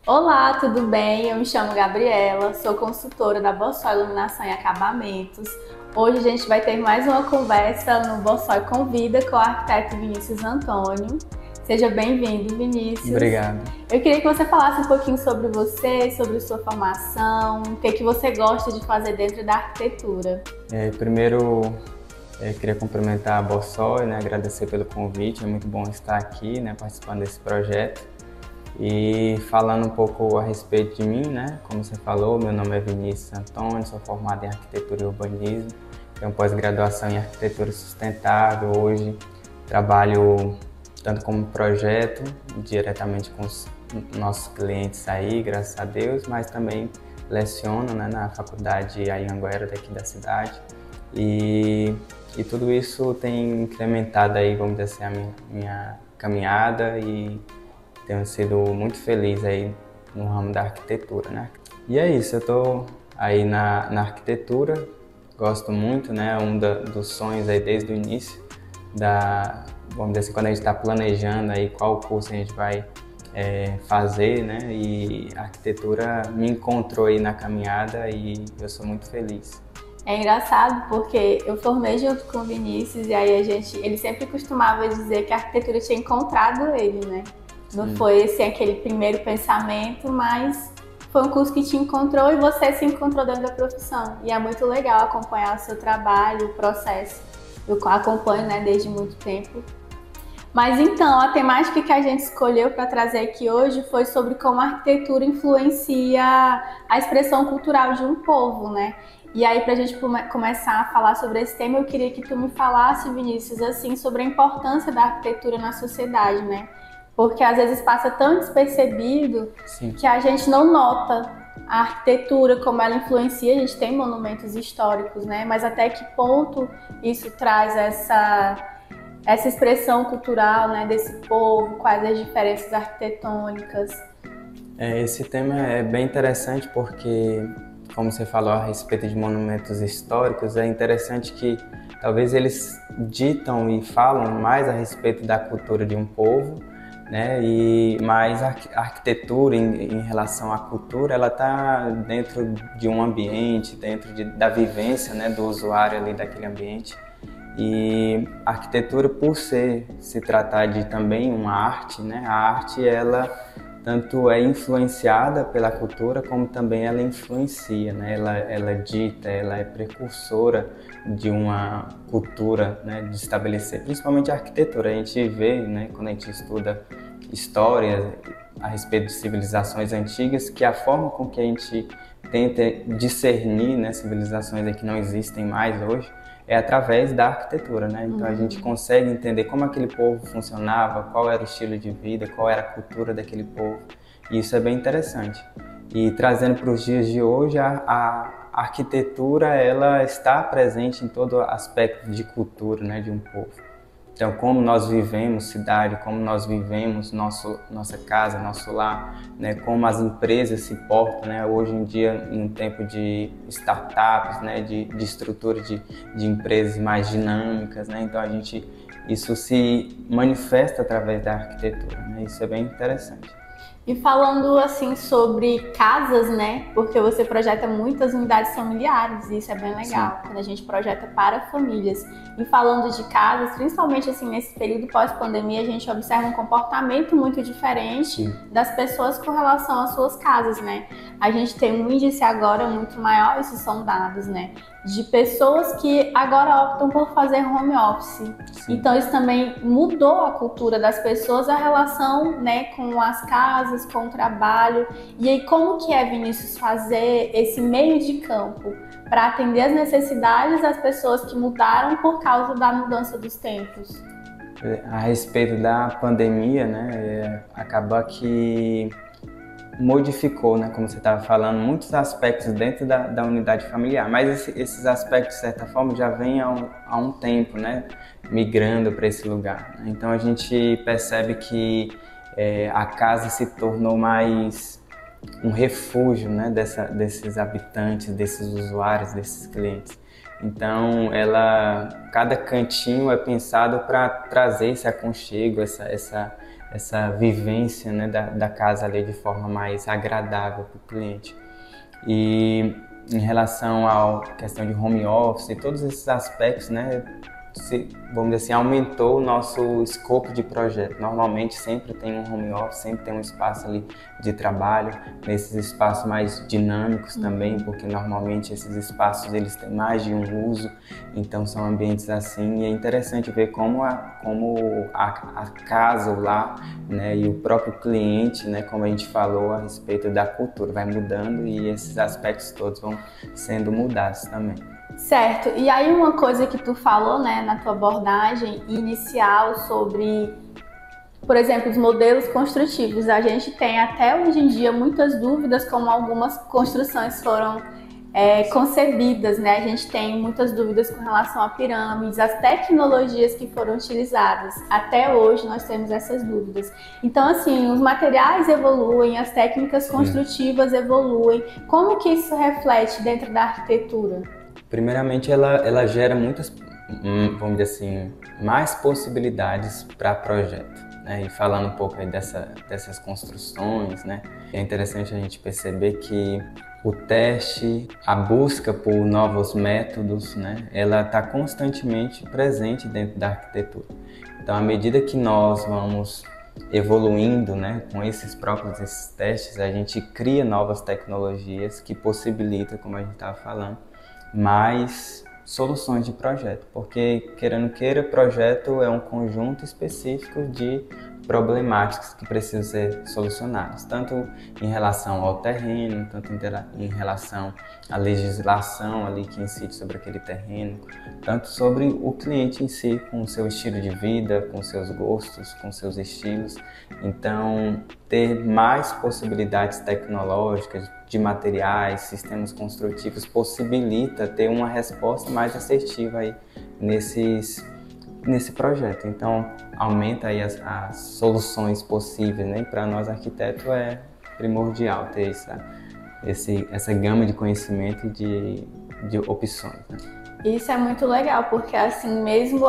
Olá, tudo bem? Eu me chamo Gabriela, sou consultora da Bossó Iluminação e Acabamentos. Hoje a gente vai ter mais uma conversa no Bossó Convida com o arquiteto Vinícius Antônio. Seja bem-vindo, Vinícius. Obrigado. Eu queria que você falasse um pouquinho sobre você, sobre sua formação, o que você gosta de fazer dentro da arquitetura. Primeiro, queria cumprimentar a Bossó, né, agradecer pelo convite, é muito bom estar aqui, né, participando desse projeto. E falando um pouco a respeito de mim, né, como você falou, meu nome é Vinícius Antônio, sou formado em Arquitetura e Urbanismo, tenho pós-graduação em Arquitetura Sustentável. Hoje trabalho tanto como projeto, diretamente com os nossos clientes aí, graças a Deus, mas também leciono, né, na faculdade Anhanguera daqui da cidade. E tudo isso tem incrementado aí, vamos dizer assim, a minha caminhada, e tenho sido muito feliz aí no ramo da arquitetura, né? E é isso, eu tô aí na arquitetura, gosto muito, né? Dos sonhos aí desde o início vamos dizer assim, quando a gente está planejando aí qual curso a gente vai fazer, né? E a arquitetura me encontrou aí na caminhada e eu sou muito feliz. É engraçado porque eu formei junto com o Vinícius e aí ele sempre costumava dizer que a arquitetura tinha encontrado ele, né? Não foi assim, aquele primeiro pensamento, mas foi um curso que te encontrou e você se encontrou dentro da profissão. E é muito legal acompanhar o seu trabalho, o processo. Eu acompanho, né, desde muito tempo. Mas então, a temática que a gente escolheu para trazer aqui hoje foi sobre como a arquitetura influencia a expressão cultural de um povo, né? E aí, para a gente começar a falar sobre esse tema, eu queria que tu me falasse, Vinícius, assim, sobre a importância da arquitetura na sociedade, né? Porque às vezes passa tão despercebido. Sim. Que a gente não nota a arquitetura, como ela influencia. A gente tem monumentos históricos, né? Mas até que ponto isso traz essa expressão cultural, né, desse povo, quais as diferenças arquitetônicas. Esse tema é bem interessante porque, como você falou a respeito de monumentos históricos, é interessante que talvez eles ditam e falam mais a respeito da cultura de um povo, né? Mas a arquitetura, em relação à cultura, ela está dentro de um ambiente, da vivência, né, do usuário ali daquele ambiente. E a arquitetura, por se tratar de também uma arte, né? A arte, ela tanto é influenciada pela cultura, como também ela influencia, né? Ela dita, ela é precursora de uma cultura, né, de estabelecer, principalmente a arquitetura. A gente vê, né, quando a gente estuda história a respeito de civilizações antigas, que a forma com que a gente tenta discernir, né, civilizações que não existem mais hoje, é através da arquitetura, né? Então a gente consegue entender como aquele povo funcionava, qual era o estilo de vida, qual era a cultura daquele povo. E isso é bem interessante. E trazendo para os dias de hoje, a arquitetura, ela está presente em todo aspecto de cultura, né, de um povo. Então, como nós vivemos cidade, como nós vivemos nossa casa, nosso lar, né? Como as empresas se portam, né? Hoje em dia, em um tempo de startups, né? De estrutura de empresas mais dinâmicas, né? Então, isso se manifesta através da arquitetura, né? Isso é bem interessante. E falando assim sobre casas, né? Porque você projeta muitas unidades familiares e isso é bem legal. Sim. Quando a gente projeta para famílias. E falando de casas, principalmente assim nesse período pós-pandemia, a gente observa um comportamento muito diferente. Sim. Das pessoas com relação às suas casas, né? A gente tem um índice agora muito maior, isso são dados, né? De pessoas que agora optam por fazer home office. Sim. Então isso também mudou a cultura das pessoas, a relação, né, com as casas, com o trabalho. E aí como que é, Vinícius, fazer esse meio de campo para atender as necessidades das pessoas que mudaram por causa da mudança dos tempos? A respeito da pandemia, né, acaba que modificou, né, como você estava falando, muitos aspectos dentro da unidade familiar, mas esses aspectos, de certa forma, já vêm há um tempo, né, migrando para esse lugar. Então a gente percebe que a casa se tornou mais um refúgio, né, desses habitantes, desses usuários, desses clientes. Então, cada cantinho é pensado para trazer esse aconchego, essa vivência, né, da casa ali de forma mais agradável para o cliente. E em relação à questão de home office e todos esses aspectos, né, vamos dizer assim, aumentou o nosso escopo de projeto. Normalmente sempre tem um home office, sempre tem um espaço ali de trabalho, nesses espaços mais dinâmicos também, porque normalmente esses espaços eles têm mais de um uso, então são ambientes assim, e é interessante ver como a casa, o lar, né, e o próprio cliente, né, como a gente falou a respeito da cultura, vai mudando e esses aspectos todos vão sendo mudados também. Certo, e aí uma coisa que tu falou, né, na tua abordagem inicial sobre, por exemplo, os modelos construtivos. A gente tem até hoje em dia muitas dúvidas como algumas construções foram concebidas, né? A gente tem muitas dúvidas com relação a pirâmides, as tecnologias que foram utilizadas. Até hoje nós temos essas dúvidas. Então, assim, os materiais evoluem, as técnicas construtivas evoluem. Como que isso reflete dentro da arquitetura? Primeiramente, ela gera muitas, vamos dizer assim, mais possibilidades para projeto, né? E falando um pouco aí dessas construções, né? É interessante a gente perceber que o teste, a busca por novos métodos, né? Ela está constantemente presente dentro da arquitetura. Então, à medida que nós vamos evoluindo, né, com esses testes, a gente cria novas tecnologias que possibilitam, como a gente estava falando, mais soluções de projeto, porque querendo queira, projeto é um conjunto específico de problemáticas que precisam ser solucionadas, tanto em relação ao terreno, tanto em relação à legislação ali que incide sobre aquele terreno, tanto sobre o cliente em si, com o seu estilo de vida, com seus gostos, com seus estilos. Então, ter mais possibilidades tecnológicas, de materiais, sistemas construtivos, possibilita ter uma resposta mais assertiva aí nesse projeto. Então, aumenta aí as soluções possíveis, né? Para nós arquitetos é primordial ter essa gama de conhecimento e de opções, né? Isso é muito legal, porque assim mesmo,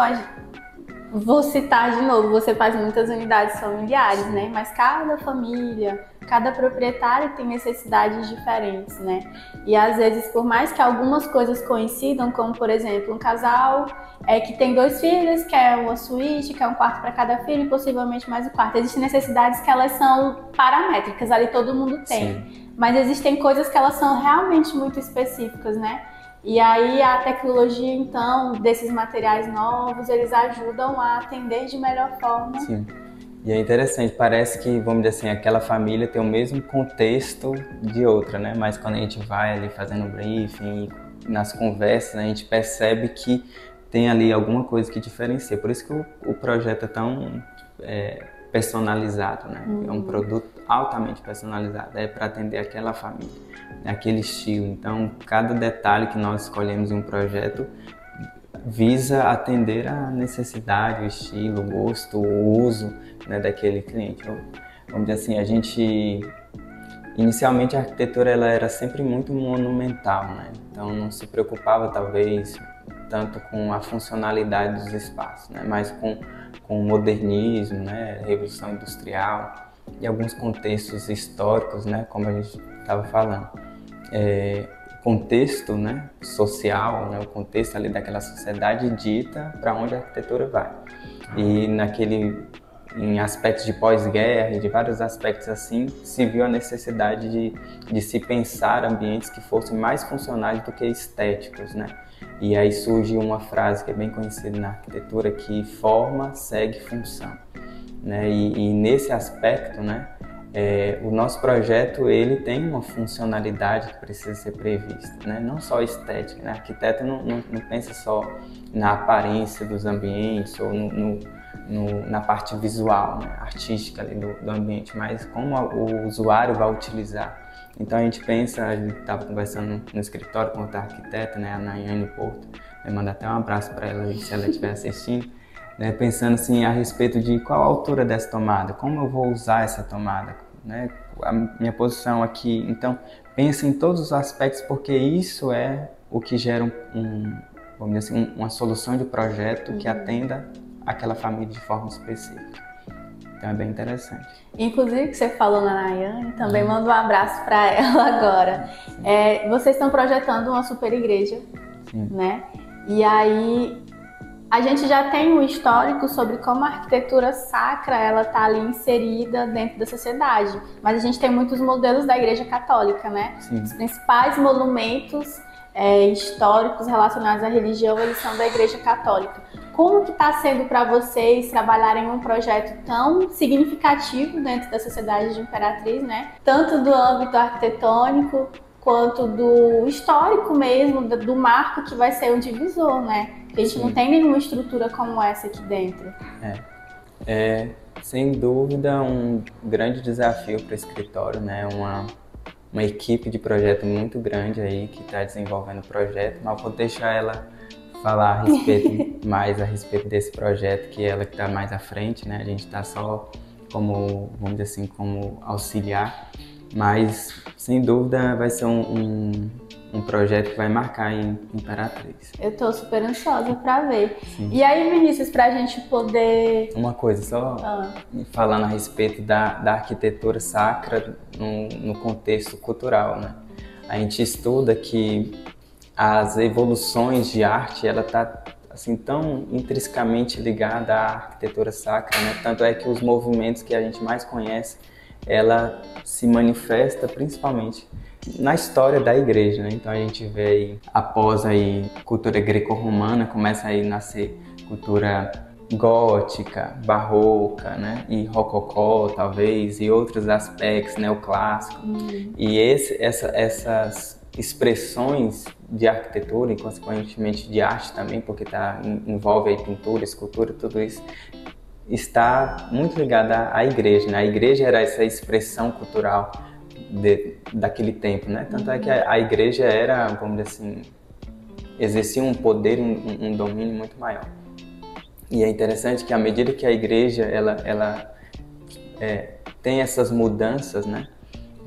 vou citar de novo, você faz muitas unidades familiares, né? Mas cada família, cada proprietário tem necessidades diferentes, né? E às vezes, por mais que algumas coisas coincidam, como por exemplo, um casal que tem 2 filhos, quer uma suíte, quer um quarto para cada filho e possivelmente mais um quarto. Existem necessidades que elas são paramétricas, ali todo mundo tem. Sim. Mas existem coisas que elas são realmente muito específicas, né? E aí a tecnologia, então, desses materiais novos, eles ajudam a atender de melhor forma. Sim. E é interessante, parece que, vamos dizer assim, aquela família tem o mesmo contexto de outra, né? Mas quando a gente vai ali fazendo briefing, nas conversas, né, a gente percebe que tem ali alguma coisa que diferencia. Por isso que o projeto é tão personalizado, né? É um produto altamente personalizado, para atender aquela família, aquele estilo. Então, cada detalhe que nós escolhemos em um projeto visa atender a necessidade, o estilo, o gosto, o uso, né, daquele cliente. Vamos dizer assim, inicialmente a arquitetura ela era sempre muito monumental, né? Então não se preocupava talvez tanto com a funcionalidade dos espaços, né? Mas com o modernismo, né? Revolução industrial e alguns contextos históricos, né? Como a gente estava falando. Contexto, né, social, né, o contexto ali daquela sociedade dita para onde a arquitetura vai. E em aspectos de pós-guerra e de vários aspectos assim, se viu a necessidade de se pensar ambientes que fossem mais funcionais do que estéticos, né? E aí surge uma frase que é bem conhecida na arquitetura, que forma segue função, né? E nesse aspecto, né, o nosso projeto ele tem uma funcionalidade que precisa ser prevista, né? Não só estética, né? O arquiteto não pensa só na aparência dos ambientes ou na parte visual, né? Artística ali do ambiente, mas como o usuário vai utilizar. Então a gente estava conversando no escritório com outra arquiteta, né? A Nayane Porto, manda até um abraço para ela se ela estiver assistindo. Né, pensando assim a respeito de qual a altura dessa tomada, como eu vou usar essa tomada, né, a minha posição aqui. Então, pensa em todos os aspectos, porque isso é o que gera vamos dizer assim, uma solução de projeto que atenda aquela família de forma específica. Então é bem interessante. Inclusive, que você falou na Nayane, também mando um abraço para ela agora. Vocês estão projetando uma super igreja, né? E aí a gente já tem um histórico sobre como a arquitetura sacra ela está ali inserida dentro da sociedade, mas a gente tem muitos modelos da Igreja Católica, né? Sim. Os principais monumentos históricos relacionados à religião, eles são da Igreja Católica. Como que está sendo para vocês trabalharem um projeto tão significativo dentro da sociedade de Imperatriz, né? Tanto do âmbito arquitetônico quanto do histórico mesmo, do marco que vai ser um divisor, né? Porque a gente não tem nenhuma estrutura como essa aqui dentro. Sem dúvida, um grande desafio para o escritório, né? Uma equipe de projeto muito grande aí que está desenvolvendo o projeto, mas vou deixar ela falar mais a respeito desse projeto, que é ela que está mais à frente, né? A gente está só como, vamos dizer assim, como auxiliar, mas sem dúvida vai ser um projeto que vai marcar em Imperatriz. Eu estou super ansiosa para ver. Sim. E aí, Vinícius, para a gente poder... Uma coisa, só falando a respeito da arquitetura sacra no contexto cultural, né? A gente estuda que as evoluções de arte, ela está assim, tão intrinsecamente ligada à arquitetura sacra, né? Tanto é que os movimentos que a gente mais conhece, ela se manifesta principalmente na história da igreja, né? Então a gente vê aí, após aí cultura greco-romana, começa aí a nascer cultura gótica, barroca, né? E rococó, talvez, e outros aspectos, neoclássico. E essas expressões de arquitetura e, consequentemente, de arte também, porque envolve aí pintura, escultura, tudo isso, está muito ligada à igreja, né? A igreja era essa expressão cultural daquele tempo, né? Tanto é que a igreja era, vamos dizer assim, exercia um poder, um domínio muito maior. E é interessante que à medida que a igreja ela tem essas mudanças, né?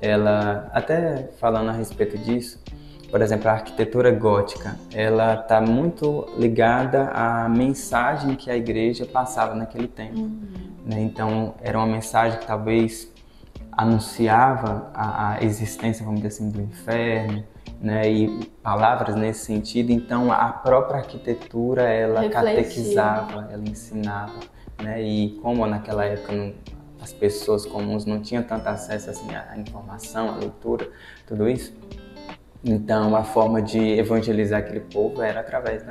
Ela, até falando a respeito disso, por exemplo, a arquitetura gótica, ela está muito ligada à mensagem que a igreja passava naquele tempo, né? Então, era uma mensagem que talvez anunciava a existência, vamos dizer assim, do inferno, né? E palavras nesse sentido. Então, a própria arquitetura, ela catequizava, ela ensinava, né? E como naquela época as pessoas comuns não tinham tanto acesso assim, à informação, à leitura, tudo isso, então a forma de evangelizar aquele povo era através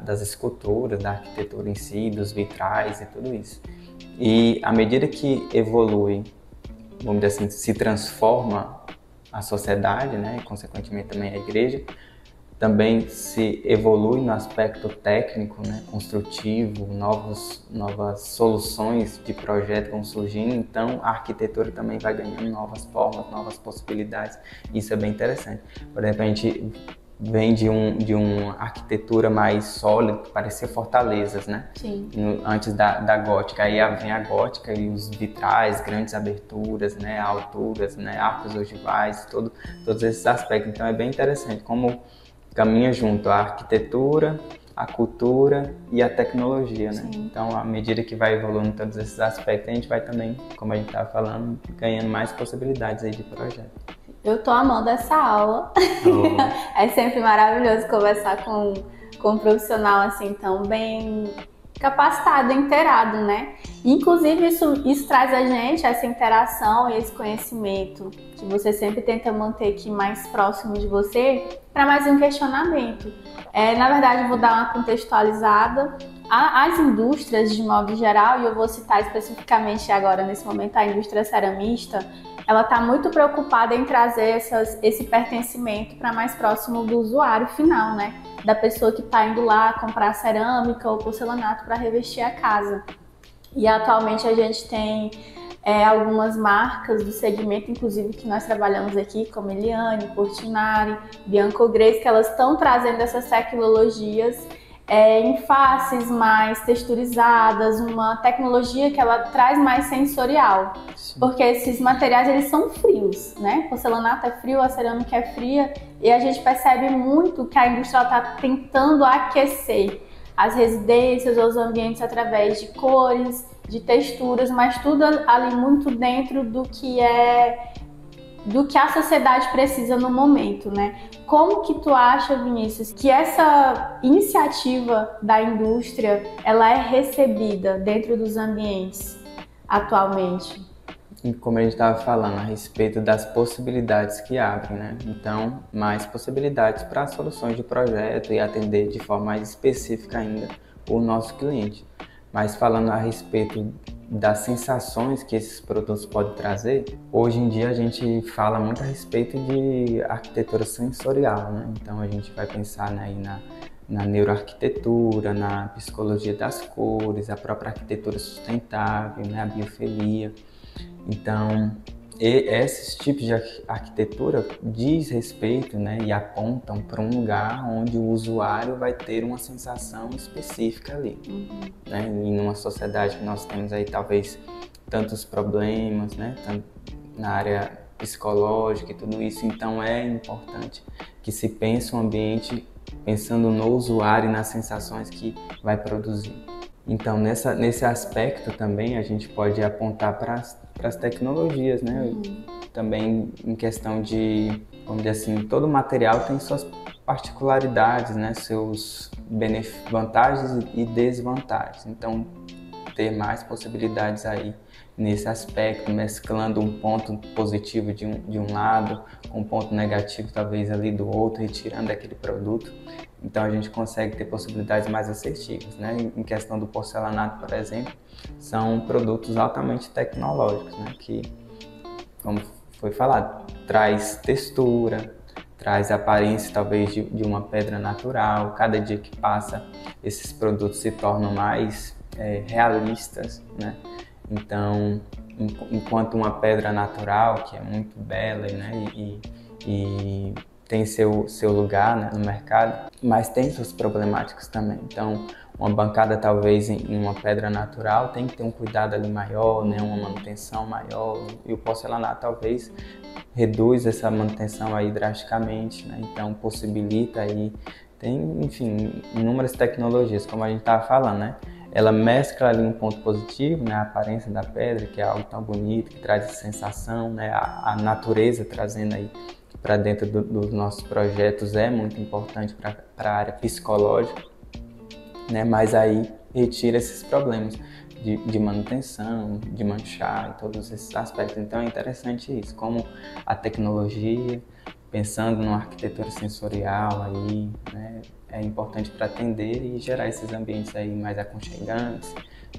das esculturas, da arquitetura em si, dos vitrais e tudo isso. E à medida que evolui, vamos dizer assim, se transforma a sociedade, né, e consequentemente também a igreja, também se evolui no aspecto técnico, né, construtivo, novas soluções de projeto vão surgindo, então a arquitetura também vai ganhando novas formas, novas possibilidades, isso é bem interessante. Por exemplo, a gente vem de uma arquitetura mais sólida, que parecia fortalezas, né? Sim. Antes da gótica, aí vem a gótica e os vitrais, grandes aberturas, né, alturas, né, arcos ogivais, todos esses aspectos, então é bem interessante como caminha junto a arquitetura, a cultura e a tecnologia, né? Sim. Então, à medida que vai evoluindo todos esses aspectos, a gente vai também, como a gente estava falando, ganhando mais possibilidades aí de projeto. Eu tô amando essa aula. É sempre maravilhoso conversar com um profissional assim tão bem capacitado, inteirado, né? Inclusive isso traz a gente essa interação e esse conhecimento que você sempre tenta manter aqui mais próximo de você para mais um questionamento. Na verdade, eu vou dar uma contextualizada. As indústrias, de modo geral, e eu vou citar especificamente agora, nesse momento, a indústria ceramista, ela está muito preocupada em trazer esse pertencimento para mais próximo do usuário final, né? Da pessoa que está indo lá comprar cerâmica ou porcelanato para revestir a casa. E atualmente a gente tem algumas marcas do segmento, inclusive que nós trabalhamos aqui, como Eliane, Portinari, Bianco Grace, que elas estão trazendo essas tecnologias em faces mais texturizadas, uma tecnologia que ela traz mais sensorial. Sim. Porque esses materiais eles são frios, né? Porcelanato é frio, a cerâmica é fria, e a gente percebe muito que a indústria está tentando aquecer as residências ou os ambientes através de cores de texturas, mas tudo ali muito dentro do que a sociedade precisa no momento, né? Como que tu acha, Vinícius, que essa iniciativa da indústria, ela é recebida dentro dos ambientes atualmente? E como a gente estava falando a respeito das possibilidades que abrem, né? Então, mais possibilidades para soluções de projeto e atender de forma mais específica ainda o nosso cliente. Mas falando a respeito das sensações que esses produtos podem trazer, hoje em dia a gente fala muito a respeito de arquitetura sensorial, né? Então a gente vai pensar, né, aí na neuroarquitetura, na psicologia das cores, a própria arquitetura sustentável, né, a biofilia. Então, esses tipos de arquitetura diz respeito, né, e apontam para um lugar onde o usuário vai ter uma sensação específica ali. Né? E numa sociedade que nós temos aí talvez tantos problemas, né, tanto na área psicológica e tudo isso, então é importante que se pense um ambiente pensando no usuário e nas sensações que vai produzir. Então, nesse aspecto também a gente pode apontar para as tecnologias, né? Também em questão de, vamos dizer assim, todo material tem suas particularidades, né? Seus vantagens e desvantagens. Então, ter mais possibilidades aí nesse aspecto, mesclando um ponto positivo de um lado com um ponto negativo talvez ali do outro, retirando aquele produto. Então a gente consegue ter possibilidades mais assertivas, né? Em questão do porcelanato, por exemplo, são produtos altamente tecnológicos, né? Que, como foi falado, traz textura, traz aparência talvez de uma pedra natural. Cada dia que passa, esses produtos se tornam mais realistas, né? Então, enquanto uma pedra natural, que é muito bela, né? E tem seu lugar, né, no mercado, mas tem suas problemáticas também. Então, uma bancada talvez em uma pedra natural tem que ter um cuidado ali maior, né, uma manutenção maior, e o porcelanato talvez reduz essa manutenção aí drasticamente, né? Então possibilita aí, tem, enfim, inúmeras tecnologias, como a gente estava falando, né? Ela mescla ali um ponto positivo, né, a aparência da pedra, que é algo tão bonito, que traz essa sensação, né, a natureza trazendo aí para dentro dos nossos projetos é muito importante para a área psicológica, né? Mas aí retira esses problemas de manutenção, de manchar e todos esses aspectos. Então é interessante isso, como a tecnologia, pensando numa arquitetura sensorial aí, né, é importante para atender e gerar esses ambientes aí mais aconchegantes,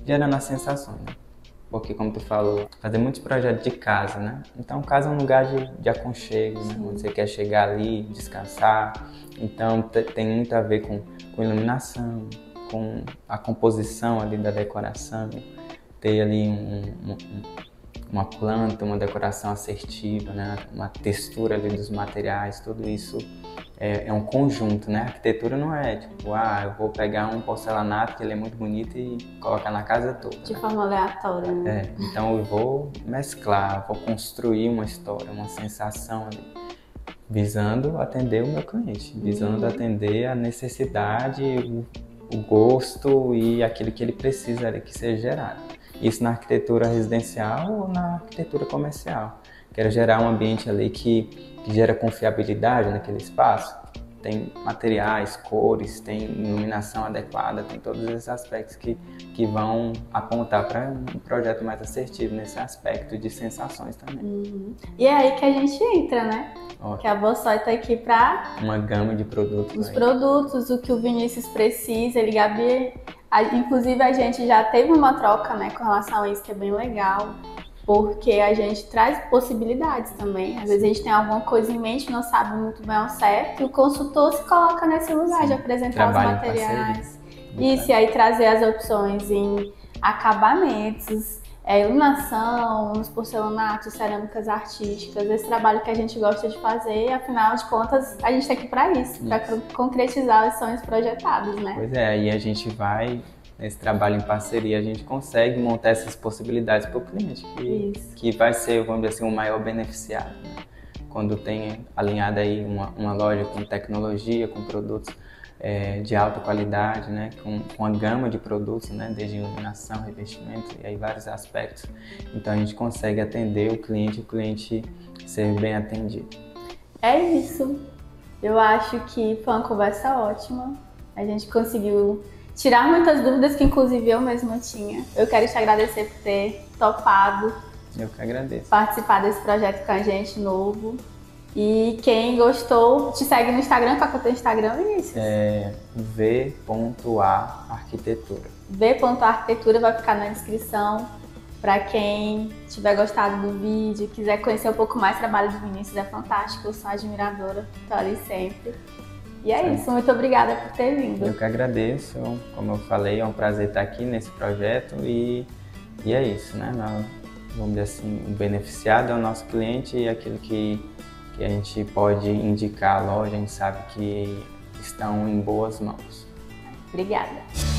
gerando as sensações, né? Porque, como tu falou, fazer muitos projetos de casa, né? Então, casa é um lugar de aconchego, né? Onde você quer chegar ali, descansar. Então, tem muito a ver com iluminação, com a composição ali da decoração, ter ali uma planta, uma decoração assertiva, né? Uma textura ali dos materiais, tudo isso é um conjunto, né? A arquitetura não é tipo, eu vou pegar um porcelanato que ele é muito bonito e colocar na casa toda. De forma aleatória, né? Então eu vou mesclar, vou construir uma história, uma sensação ali, visando atender o meu cliente, visando atender a necessidade, o gosto e aquilo que ele precisa ali que seja gerado. Isso na arquitetura residencial ou na arquitetura comercial. Quero gerar um ambiente ali que gera confiabilidade naquele espaço. Tem materiais, cores, tem iluminação adequada, tem todos esses aspectos que vão apontar para um projeto mais assertivo nesse aspecto de sensações também. E é aí que a gente entra, né? Que a Bossói está aqui para uma gama de produtos. Os produtos, o que o Vinícius precisa, ele, Gabi, inclusive a gente já teve uma troca, né, com relação a isso, que é bem legal. Porque a gente traz possibilidades também. Às vezes a gente tem alguma coisa em mente, não sabe muito bem ao certo, e o consultor se coloca nesse lugar de apresentar os materiais. Isso, e aí trazer as opções em acabamentos, iluminação, nos porcelanatos, cerâmicas artísticas, esse trabalho que a gente gosta de fazer, afinal de contas, a gente está aqui para isso, para concretizar os sonhos projetados, né? Pois é, aí a gente vai... Nesse trabalho em parceria, a gente consegue montar essas possibilidades para o cliente, que vai ser, vamos dizer assim, o maior beneficiário, né? Quando tem alinhada aí uma loja com tecnologia, com produtos de alta qualidade, né, com a gama de produtos, né, desde iluminação, revestimento e aí vários aspectos. Então a gente consegue atender o cliente ser bem atendido. É isso. Eu acho que foi uma conversa ótima. A gente conseguiu tirar muitas dúvidas que inclusive eu mesma tinha. Eu quero te agradecer por ter topado. Eu que agradeço. Participar desse projeto com a gente novo. E quem gostou, te segue no Instagram. Qual que é o teu Instagram, Vinícius? v.a-arquitetura. v.arquitetura vai ficar na descrição. Para quem tiver gostado do vídeo, quiser conhecer um pouco mais o trabalho do Vinícius, é fantástico. Eu sou admiradora, estou ali sempre. E é isso, muito obrigada por ter vindo. Eu que agradeço. Como eu falei, é um prazer estar aqui nesse projeto e é isso, né? Vamos dizer assim, o beneficiado é o nosso cliente e aquilo que a gente pode indicar à loja, a gente sabe que estão em boas mãos. Obrigada.